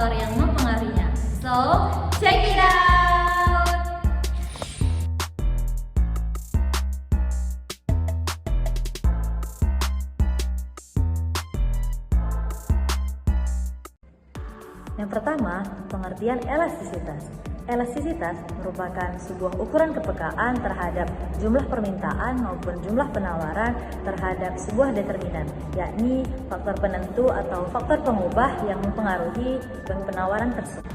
faktor yang mempengaruhinya. So, check it out! Yang pertama, pengertian elastisitas. Elastisitas merupakan sebuah ukuran kepekaan terhadap jumlah permintaan maupun jumlah penawaran terhadap sebuah determinan, yakni faktor penentu atau faktor pengubah yang mempengaruhi penawaran tersebut.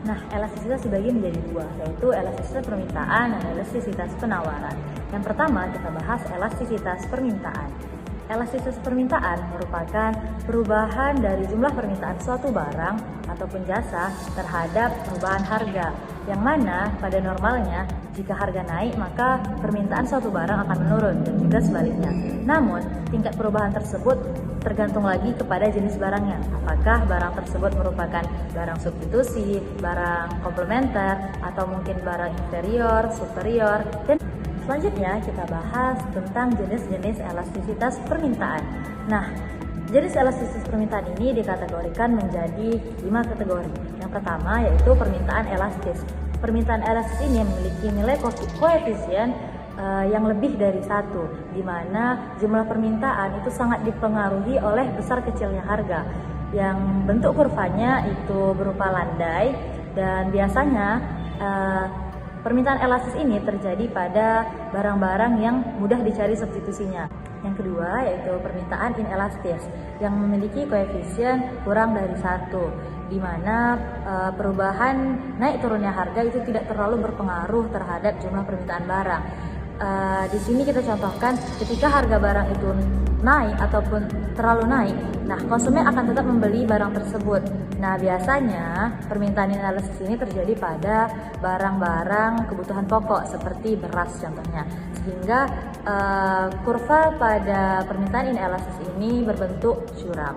Nah, elastisitas dibagi menjadi dua, yaitu elastisitas permintaan dan elastisitas penawaran. Yang pertama, kita bahas elastisitas permintaan. Elastisitas permintaan merupakan perubahan dari jumlah permintaan suatu barang ataupun jasa terhadap perubahan harga, yang mana pada normalnya jika harga naik maka permintaan suatu barang akan menurun dan juga sebaliknya. Namun, tingkat perubahan tersebut tergantung lagi kepada jenis barangnya. Apakah barang tersebut merupakan barang substitusi, barang komplementer, atau mungkin barang inferior, superior, dan selanjutnya kita bahas tentang jenis-jenis elastisitas permintaan. Nah, jenis elastisitas permintaan ini dikategorikan menjadi 5 kategori. Yang pertama yaitu permintaan elastis. Permintaan elastis ini memiliki nilai koefisien yang lebih dari 1, di mana jumlah permintaan itu sangat dipengaruhi oleh besar kecilnya harga, yang bentuk kurvanya itu berupa landai, dan biasanya permintaan elastis ini terjadi pada barang-barang yang mudah dicari substitusinya. Yang kedua yaitu permintaan inelastis yang memiliki koefisien kurang dari 1, di mana perubahan naik turunnya harga itu tidak terlalu berpengaruh terhadap jumlah permintaan barang. Di sini kita contohkan ketika harga barang itu naik ataupun terlalu naik, nah konsumen akan tetap membeli barang tersebut. Nah, biasanya permintaan inelastis ini terjadi pada barang-barang kebutuhan pokok seperti beras contohnya, sehingga kurva pada permintaan inelastis ini berbentuk curam.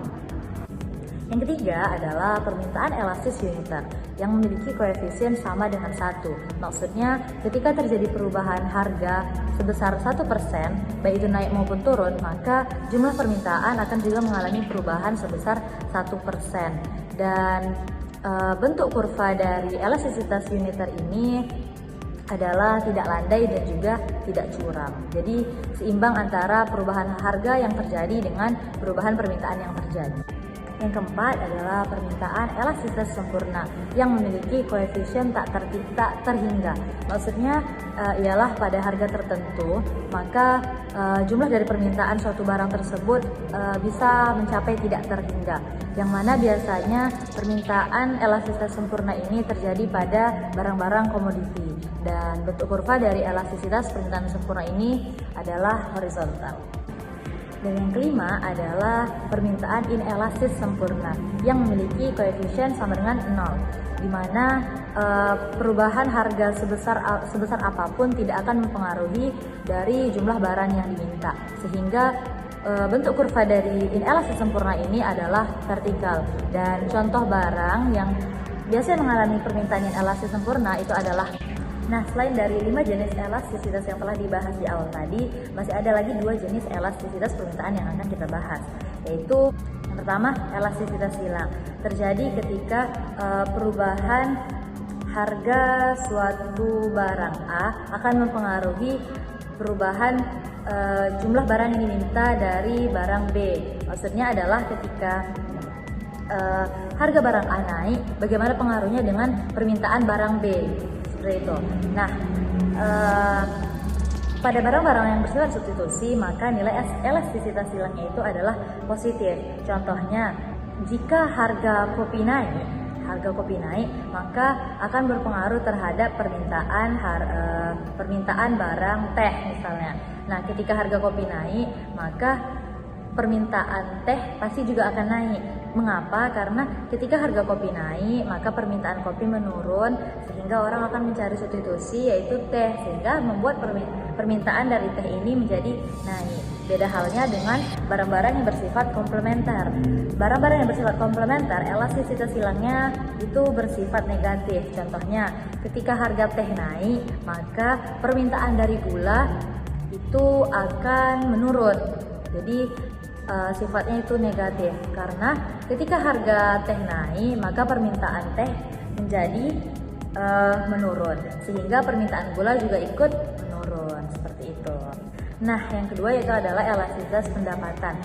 Yang ketiga adalah permintaan elastis uniter yang memiliki koefisien sama dengan 1. Maksudnya ketika terjadi perubahan harga sebesar 1%, baik itu naik maupun turun, maka jumlah permintaan akan juga mengalami perubahan sebesar 1%. Dan bentuk kurva dari elastisitas uniter ini adalah tidak landai dan juga tidak curam. Jadi seimbang antara perubahan harga yang terjadi dengan perubahan permintaan yang terjadi. Yang keempat adalah permintaan elastisitas sempurna yang memiliki koefisien tak terhingga. Maksudnya ialah pada harga tertentu maka jumlah dari permintaan suatu barang tersebut bisa mencapai tidak terhingga. Yang mana biasanya permintaan elastisitas sempurna ini terjadi pada barang-barang komoditi, dan bentuk kurva dari elastisitas permintaan sempurna ini adalah horizontal. Dan yang kelima adalah permintaan inelastis sempurna yang memiliki koefisien sama dengan 0, di mana perubahan harga sebesar apapun tidak akan mempengaruhi dari jumlah barang yang diminta, sehingga bentuk kurva dari inelastis sempurna ini adalah vertikal. Dan contoh barang yang biasanya mengalami permintaan inelastis sempurna itu adalah, nah, selain dari 5 jenis elastisitas yang telah dibahas di awal tadi, masih ada lagi 2 jenis elastisitas permintaan yang akan kita bahas, yaitu yang pertama elastisitas silang. Terjadi ketika perubahan harga suatu barang A akan mempengaruhi perubahan jumlah barang yang diminta dari barang B. Maksudnya adalah ketika harga barang A naik, bagaimana pengaruhnya dengan permintaan barang B. Itu. Nah, pada barang-barang yang bersifat substitusi maka nilai elastisitas silangnya itu adalah positif. Contohnya, jika harga kopi naik maka akan berpengaruh terhadap permintaan barang teh misalnya. Nah, ketika harga kopi naik maka permintaan teh pasti juga akan naik. Mengapa? Karena ketika harga kopi naik, maka permintaan kopi menurun, sehingga orang akan mencari substitusi yaitu teh, sehingga membuat permintaan dari teh ini menjadi naik. Beda halnya dengan barang-barang yang bersifat komplementer. Barang-barang yang bersifat komplementer, elastisitas silangnya itu bersifat negatif. Contohnya, ketika harga teh naik, maka permintaan dari gula itu akan menurun. Jadi sifatnya itu negatif, karena ketika harga teh naik maka permintaan teh menjadi menurun, sehingga permintaan gula juga ikut menurun seperti itu. Nah, yang kedua yaitu adalah elastisitas pendapatan,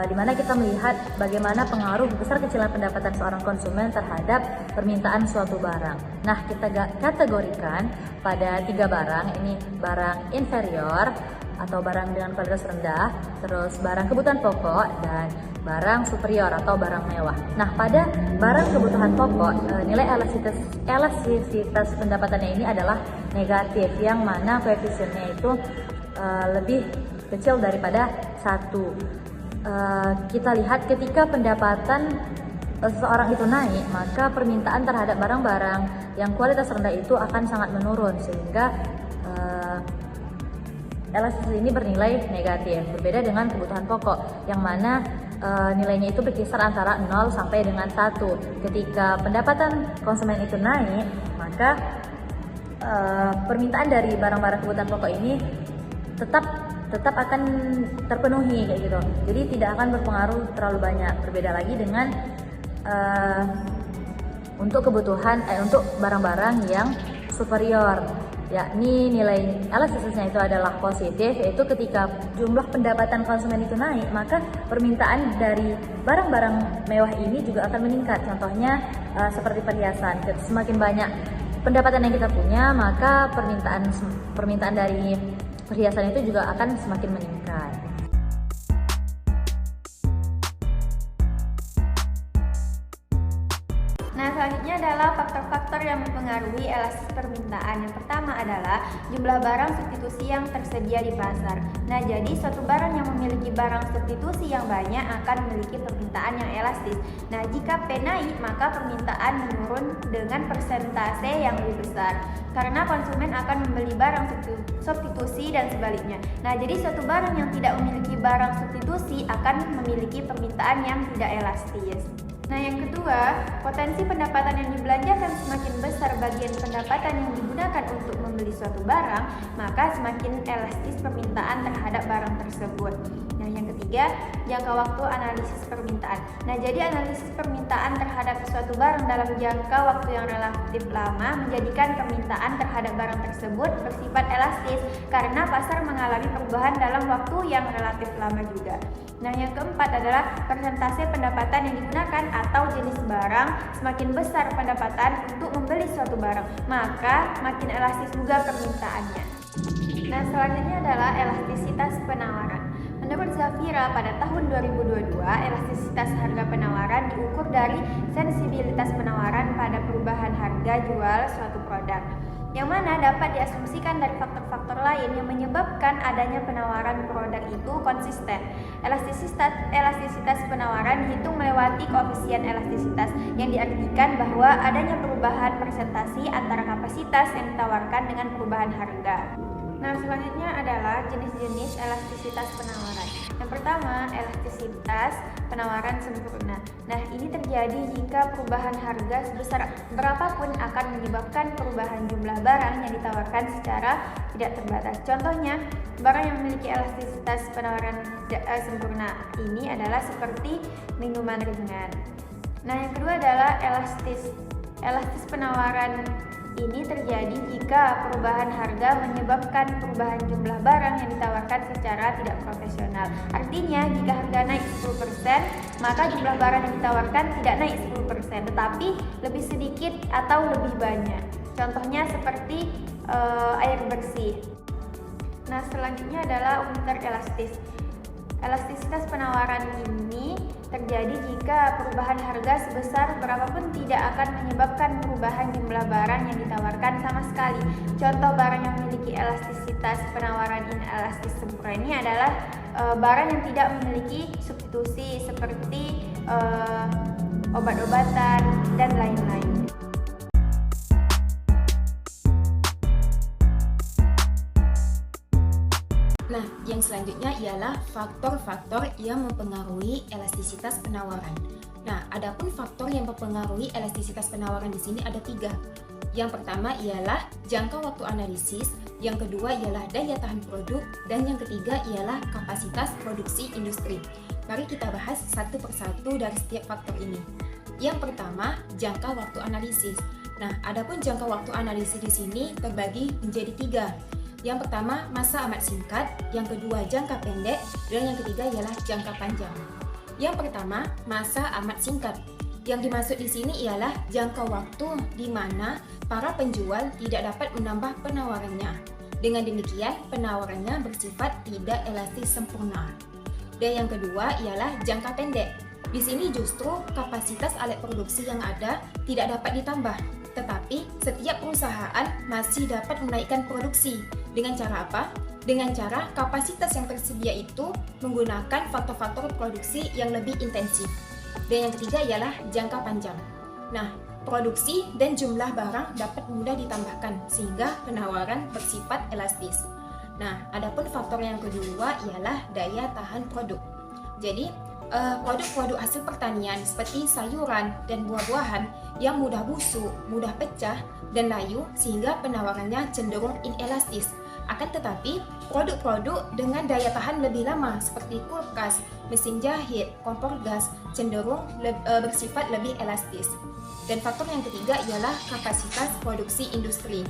di mana kita melihat bagaimana pengaruh besar kecilan pendapatan seorang konsumen terhadap permintaan suatu barang. Nah, kita kategorikan pada 3 barang, ini barang inferior atau barang dengan kualitas rendah, terus barang kebutuhan pokok, dan barang superior atau barang mewah. Nah, pada barang kebutuhan pokok, nilai elastisitas pendapatannya ini adalah negatif, yang mana koefisiennya itu lebih kecil daripada 1. Kita lihat ketika pendapatan seseorang itu naik, maka permintaan terhadap barang-barang yang kualitas rendah itu akan sangat menurun, sehingga elastisitas ini bernilai negatif. Berbeda dengan kebutuhan pokok, yang mana nilainya itu berkisar antara 0 sampai dengan 1. Ketika pendapatan konsumen itu naik, maka permintaan dari barang-barang kebutuhan pokok ini tetap akan terpenuhi kayak gitu. Jadi tidak akan berpengaruh terlalu banyak. Berbeda lagi dengan untuk barang-barang yang superior, yakni nilai elastisitasnya itu adalah positif, yaitu ketika jumlah pendapatan konsumen itu naik, maka permintaan dari barang-barang mewah ini juga akan meningkat. Contohnya seperti perhiasan, semakin banyak pendapatan yang kita punya, maka permintaan dari perhiasan itu juga akan semakin meningkat. Nah, selanjutnya adalah faktor-faktor yang mempengaruhi elastis permintaan. Yang pertama adalah jumlah barang substitusi yang tersedia di pasar. Nah, jadi suatu barang yang memiliki barang substitusi yang banyak akan memiliki permintaan yang elastis. Nah, jika P naik, maka permintaan menurun dengan persentase yang lebih besar, karena konsumen akan membeli barang substitusi dan sebaliknya. Nah, jadi suatu barang yang tidak memiliki barang substitusi akan memiliki permintaan yang tidak elastis. Nah, yang kedua, potensi pendapatan yang dibelanjakan semakin besar bagian pendapatan yang digunakan untuk membeli suatu barang, maka semakin elastis permintaan terhadap barang tersebut. Nah, yang ketiga, jangka waktu analisis permintaan. Nah, jadi analisis permintaan terhadap suatu barang dalam jangka waktu yang relatif lama menjadikan permintaan terhadap barang tersebut bersifat elastis karena pasar mengalami perubahan dalam waktu yang relatif lama juga. Nah, yang keempat adalah persentase pendapatan yang digunakan atau jenis barang. Semakin besar pendapatan untuk membeli suatu barang, maka makin elastis juga permintaannya. Nah, selanjutnya adalah elastisitas penawaran. Menurut Zafira, pada tahun 2022, elastisitas harga penawaran diukur dari sensibilitas penawaran pada perubahan harga jual suatu produk, yang mana dapat diasumsikan dari faktor-faktor lain yang menyebabkan adanya penawaran produk itu konsisten. Elastisitas penawaran dihitung melewati koefisien elastisitas, yang diartikan bahwa adanya perubahan persentasi antara kapasitas yang ditawarkan dengan perubahan harga. Nah, selanjutnya adalah jenis-jenis elastisitas penawaran. Yang pertama, elastisitas penawaran sempurna. Nah, ini terjadi jika perubahan harga sebesar berapapun akan menyebabkan perubahan jumlah barang yang ditawarkan secara tidak terbatas. Contohnya, barang yang memiliki elastisitas penawaran sempurna ini adalah seperti minuman ringan. Nah, yang kedua adalah elastis penawaran ini terjadi jika perubahan harga menyebabkan perubahan jumlah barang yang ditawarkan secara tidak proporsional. Artinya, jika harga naik 10%, maka jumlah barang yang ditawarkan tidak naik 10%, tetapi lebih sedikit atau lebih banyak. Contohnya seperti air bersih. Nah, selanjutnya adalah uniter elastis. Elastisitas penawaran ini terjadi jika perubahan harga sebesar berapapun tidak akan menyebabkan perubahan jumlah barang yang ditawarkan sama sekali. Contoh barang yang memiliki elastisitas penawaran inelastis sempurna ini adalah barang yang tidak memiliki substitusi seperti obat-obatan dan lain-lain. Nah, yang selanjutnya ialah faktor-faktor yang mempengaruhi elastisitas penawaran. Nah, adapun faktor yang mempengaruhi elastisitas penawaran di sini ada 3. Yang pertama ialah jangka waktu analisis, yang kedua ialah daya tahan produk, dan yang ketiga ialah kapasitas produksi industri. mari kita bahas satu persatu dari setiap faktor ini. Yang pertama, jangka waktu analisis. Nah, adapun jangka waktu analisis di sini terbagi menjadi 3. Yang pertama, masa amat singkat, yang kedua, jangka pendek, dan yang ketiga ialah jangka panjang. Yang pertama, masa amat singkat. Yang dimaksud di sini ialah jangka waktu di mana para penjual tidak dapat menambah penawarannya. Dengan demikian, penawarannya bersifat tidak elastis sempurna. Dan yang kedua ialah jangka pendek. Di sini justru kapasitas alat produksi yang ada tidak dapat ditambah, tetapi setiap perusahaan masih dapat menaikkan produksi. Dengan cara apa? Dengan cara kapasitas yang tersedia itu menggunakan faktor-faktor produksi yang lebih intensif. Dan yang ketiga ialah jangka panjang. Nah, produksi dan jumlah barang dapat mudah ditambahkan sehingga penawaran bersifat elastis. Nah, adapun faktor yang kedua ialah daya tahan produk. Jadi, produk-produk hasil pertanian seperti sayuran dan buah-buahan yang mudah busuk, mudah pecah, dan layu sehingga penawarannya cenderung inelastis. Akan tetapi, produk-produk dengan daya tahan lebih lama seperti kulkas, mesin jahit, kompor gas cenderung bersifat lebih elastis. Dan faktor yang ketiga ialah kapasitas produksi industri.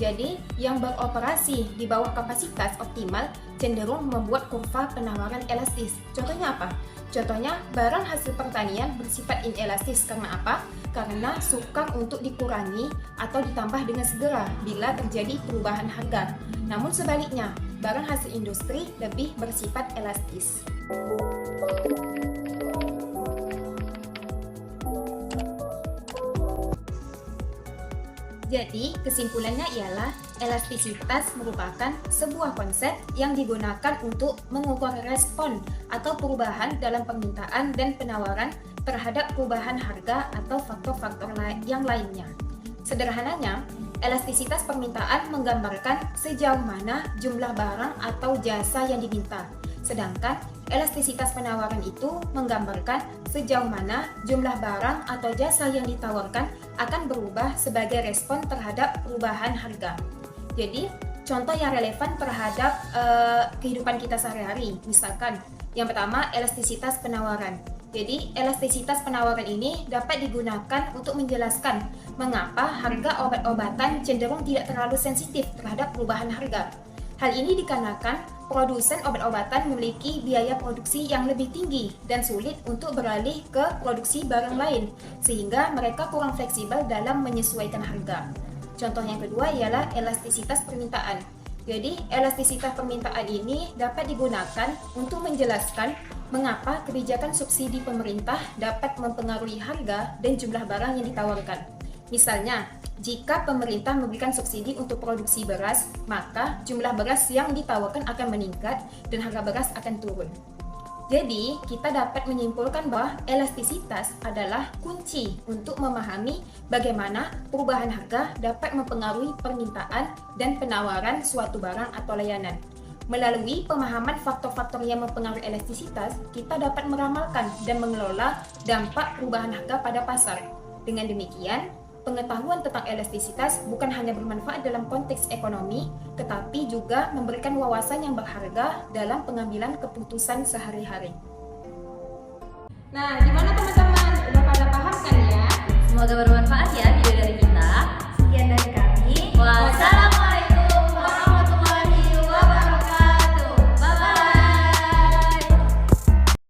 Jadi, yang beroperasi di bawah kapasitas optimal cenderung membuat kurva penawaran elastis. Contohnya apa? Contohnya, barang hasil pertanian bersifat inelastis karena apa? Karena sukar untuk dikurangi atau ditambah dengan segera bila terjadi perubahan harga. Namun sebaliknya, barang hasil industri lebih bersifat elastis. Jadi, kesimpulannya ialah elastisitas merupakan sebuah konsep yang digunakan untuk mengukur respon atau perubahan dalam permintaan dan penawaran terhadap perubahan harga atau faktor-faktor yang lainnya. Sederhananya, elastisitas permintaan menggambarkan sejauh mana jumlah barang atau jasa yang diminta. Sedangkan elastisitas penawaran itu menggambarkan sejauh mana jumlah barang atau jasa yang ditawarkan akan berubah sebagai respon terhadap perubahan harga. Jadi, contoh yang relevan terhadap kehidupan kita sehari-hari, misalkan yang pertama elastisitas penawaran. Jadi, elastisitas penawaran ini dapat digunakan untuk menjelaskan mengapa harga obat-obatan cenderung tidak terlalu sensitif terhadap perubahan harga. Hal ini dikarenakan produsen obat-obatan memiliki biaya produksi yang lebih tinggi dan sulit untuk beralih ke produksi barang lain, sehingga mereka kurang fleksibel dalam menyesuaikan harga. Contoh yang kedua ialah elastisitas permintaan. Jadi, elastisitas permintaan ini dapat digunakan untuk menjelaskan mengapa kebijakan subsidi pemerintah dapat mempengaruhi harga dan jumlah barang yang ditawarkan. Misalnya, jika pemerintah memberikan subsidi untuk produksi beras, maka jumlah beras yang ditawarkan akan meningkat dan harga beras akan turun. Jadi, kita dapat menyimpulkan bahwa elastisitas adalah kunci untuk memahami bagaimana perubahan harga dapat mempengaruhi permintaan dan penawaran suatu barang atau layanan. Melalui pemahaman faktor-faktor yang mempengaruhi elastisitas, kita dapat meramalkan dan mengelola dampak perubahan harga pada pasar. Dengan demikian, pengetahuan tentang elastisitas bukan hanya bermanfaat dalam konteks ekonomi, tetapi juga memberikan wawasan yang berharga dalam pengambilan keputusan sehari-hari. Nah, gimana teman-teman? Udah pada paham kan ya? Semoga bermanfaat.